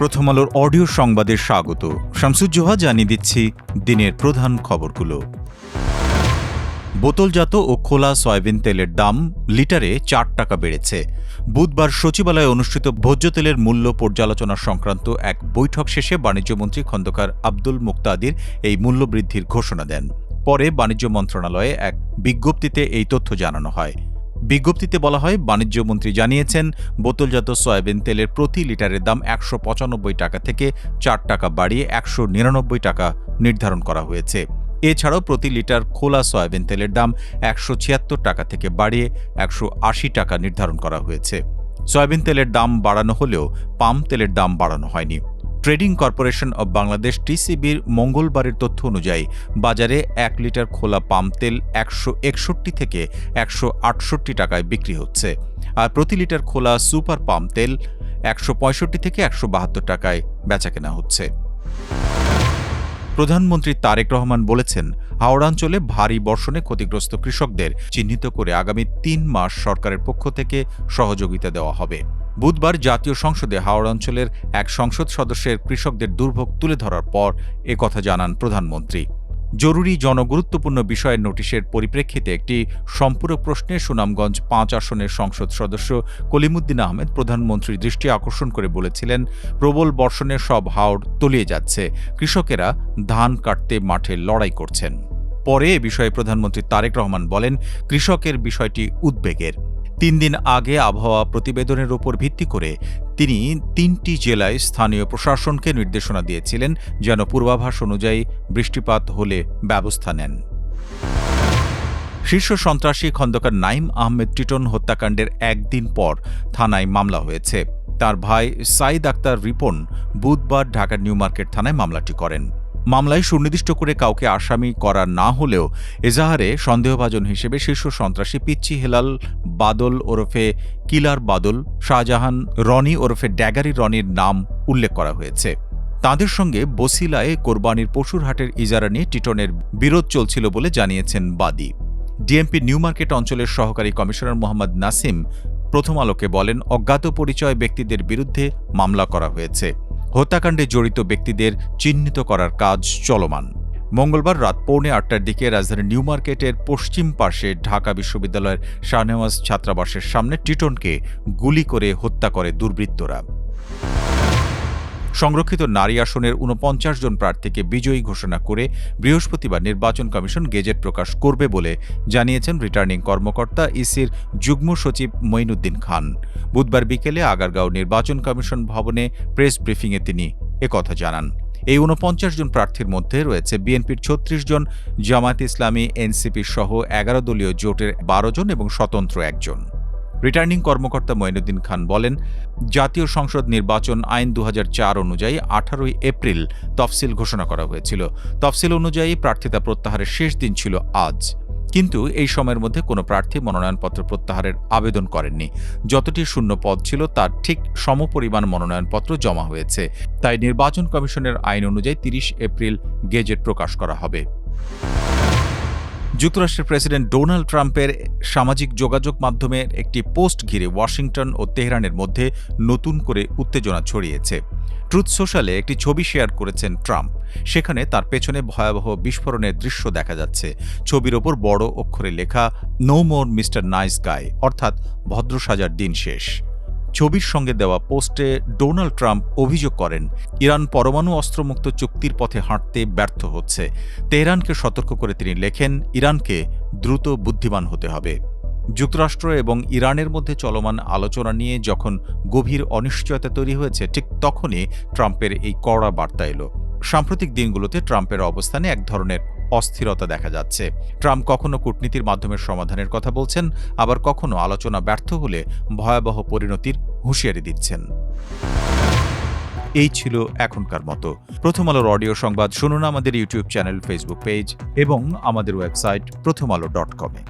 প্রথম আলোর অডিও সংবাদে স্বাগত। শামসুজ্জোহা জানিয়ে দিচ্ছি দিনের প্রধান খবরগুলো। বোতলজাত ও খোলা সয়াবিন তেলের দাম লিটারে 4 টাকা বেড়েছে। বুধবার সচিবালয়ে অনুষ্ঠিত ভোজ্য তেলের মূল্য পর্যালোচনা সংক্রান্ত এক বৈঠক শেষে বাণিজ্যমন্ত্রী খন্দকার আব্দুল মুক্তাদির এই মূল্যবৃদ্ধির ঘোষণা দেন। পরে বাণিজ্য মন্ত্রণালয়ে এক বিজ্ঞপ্তিতে এই তথ্য জানানো হয়। বিজ্ঞপ্তিতে বলা হয়, বাণিজ্যমন্ত্রী জানিয়েছেন, বোতলজাত সয়াবিন তেলের প্রতি লিটারের দাম 195 টাকা থেকে 4 টাকা বাড়িয়ে 199 টাকা নির্ধারণ করা হয়েছে। এছাড়াও প্রতি লিটার খোলা সয়াবিন তেলের দাম 176 টাকা থেকে বাড়িয়ে 180 টাকা নির্ধারণ করা হয়েছে। সয়াবিন তেলের দাম বাড়ানো হলেও পাম তেলের দাম বাড়ানো হয়নি। ট্রেডিং কর্পোরেশন অব বাংলাদেশ টিসিবির মঙ্গলবারের তথ্য অনুযায়ী বাজারে 1 লিটার খোলা পাম তেল 161 থেকে 168 টাকায় বিক্রি হচ্ছে, আর প্রতি লিটার খোলা সুপার পাম তেল 165 থেকে 172 টাকায় বেচাকেনা হচ্ছে। প্রধানমন্ত্রী তারেক রহমান বলেছেন, হাওড়াঞ্চলে ভারী বর্ষণে ক্ষতিগ্রস্ত কৃষকদের চিহ্নিত করে আগামী 3 মাস সরকারের পক্ষ থেকে সহযোগিতা দেওয়া হবে। বুধবার জাতীয় সংসদে হাওড়াঞ্চলের এক সংসদ সদস্যের কৃষকদের দুর্ভোগ তুলে ধরার পর একথা জানান প্রধানমন্ত্রী। জরুরি জনগুরুত্বপূর্ণ বিষয়ের নোটিশের পরিপ্রেক্ষিতে একটি সম্পূরক প্রশ্নে সুনামগঞ্জ 5 আসনের সংসদ সদস্য কলিমুদ্দিন আহমেদ প্রধানমন্ত্রীর দৃষ্টি আকর্ষণ করে বলেছিলেন, প্রবল বর্ষণে সব হাওড় তলিয়ে যাচ্ছে, কৃষকেরা ধান কাটতে মাঠে লড়াই করছেন। পরে এ বিষয়ে প্রধানমন্ত্রী তারেক রহমান বলেন, কৃষকের বিষয়টি উদ্বেগের। 3 দিন আগে আবহাওয়া প্রতিবেদনের উপর ভিত্তি করে তিনি 3টি জেলায় স্থানীয় প্রশাসনকে নির্দেশনা দিয়েছিলেন যেন পূর্বাভাস অনুযায়ী বৃষ্টিপাত হলে ব্যবস্থা নেন। শীর্ষ সন্ত্রাসী খন্দকার নাঈম আহমেদ টিটন হত্যাকাণ্ডের একদিন পর থানায় মামলা হয়েছে। তার ভাই সাইদ আক্তার রিপন বুধবার ঢাকার নিউ মার্কেট থানায় মামলাটি করেন। মামলায় সুনির্দিষ্ট করে কাউকে আসামি করা না হলেও এজাহারে সন্দেহভাজন হিসেবে শীর্ষ সন্ত্রাসী পিচ্চি হেলাল বাদল ওরফে কিলার বাদল, শাহজাহান রনি ওরফে ড্যাগারি রনির নাম উল্লেখ করা হয়েছে। তাঁদের সঙ্গে বসিলায় কোরবানির পশুর হাটের ইজারা নিয়ে টিটনের বিরোধ চলছিল বলে জানিয়েছেন বাদী। ডিএমপি নিউ মার্কেট অঞ্চলের সহকারী কমিশনার মোহাম্মদ নাসিম প্রথম আলোকে বলেন, অজ্ঞাত পরিচয় ব্যক্তিদের বিরুদ্ধে মামলা করা হয়েছে। হত্যাকাণ্ডে জড়িত ব্যক্তিদের চিহ্নিত করার কাজ চলমান। মঙ্গলবার রাত 7:45টার দিকে রাজধানীর নিউ মার্কেটের পশ্চিম পাশে ঢাকা বিশ্ববিদ্যালয়ের শাহনেওয়াজ ছাত্রাবাসের সামনে টিটনকে গুলি করে হত্যা করে দুর্বৃত্তরা। সংরক্ষিত নারী আসনের 49 জন প্রার্থীকে বিজয়ী ঘোষণা করে বৃহস্পতিবার নির্বাচন কমিশন গেজেট প্রকাশ করবে বলে জানিয়েছেন রিটার্নিং কর্মকর্তা ইসির যুগ্ম সচিব মঈনুদ্দিন খান। বুধবার বিকেলে আগারগাঁও নির্বাচন কমিশন ভবনে প্রেস ব্রিফিংয়ে তিনি একথা জানান। এই 49 জন প্রার্থীর মধ্যে রয়েছে বিএনপির 36 জন, জামায়াতে ইসলামী, এনসিপি সহ 11 দলীয় জোটের 12 জন এবং স্বতন্ত্র 1 জন। রিটার্নিং কর্মকর্তা মঈনুদ্দিন খান বলেন, জাতীয় সংসদ নির্বাচন আইন 2004 অনুযায়ী 18 এপ্রিল তফসিল ঘোষণা করা হয়েছিল। তফসিল অনুযায়ী প্রার্থিতা প্রত্যাহারের শেষ দিন ছিল আজ, কিন্তু এই সময়ের মধ্যে কোনো প্রার্থী মনোনয়নপত্র প্রত্যাহারের আবেদন করেননি। যতটি শূন্য পদ ছিল তার ঠিক সমপরিমাণ মনোনয়নপত্র জমা হয়েছে। তাই নির্বাচন কমিশনের আইন অনুযায়ী 30 এপ্রিল গেজেট প্রকাশ করা হবে। যুক্তরাষ্ট্রের প্রেসিডেন্ট ডোনাল্ড ট্রাম্পের সামাজিক যোগাযোগ মাধ্যমের একটি পোস্ট ঘিরে ওয়াশিংটন ও তেহরানের মধ্যে নতুন করে উত্তেজনা ছড়িয়েছে। ট্রুথ সোশ্যালে একটি ছবি শেয়ার করেছেন ট্রাম্প। সেখানে তার পেছনে ভয়াবহ বিস্ফোরণের দৃশ্য দেখা যাচ্ছে। ছবির ওপর বড় অক্ষরে লেখা, no more mister nice guy, অর্থাৎ ভদ্র সাজার দিন শেষ। ছবির সঙ্গে দেওয়া পোস্টে ডোনাল্ড ট্রাম্প অভিযোগ করেন, ইরান পরমাণু অস্ত্রমুক্ত চুক্তির পথে হাঁটতে ব্যর্থ হচ্ছে। তেহরানকে সতর্ক করে তিনি লেখেন, ইরানকে দ্রুত বুদ্ধিমান হতে হবে। যুক্তরাষ্ট্র এবং ইরানের মধ্যে চলমান আলোচনা নিয়ে যখন গভীর অনিশ্চয়তা তৈরি হয়েছে, ঠিক তখনই ট্রাম্পের এই কড়া বার্তা এলো। সাম্প্রতিক দিনগুলোতে ট্রাম্পের অবস্থানে এক ধরনের অস্থিরতা দেখা যাচ্ছে। ট্রাম্প কখনো কূটনীতির মাধ্যমে সমাধানের কথা বলছেন, আবার কখনো আলোচনা ব্যর্থ হলে ভয়াবহ পরিণতির হুঁশিয়ারি দিচ্ছেন। এই ছিল এখনকার মতো। প্রথম আলোর অডিও সংবাদ শুনুন আমাদের ইউটিউব চ্যানেল, ফেসবুক পেজ এবং আমাদের ওয়েবসাইট prothomalo.com-এ।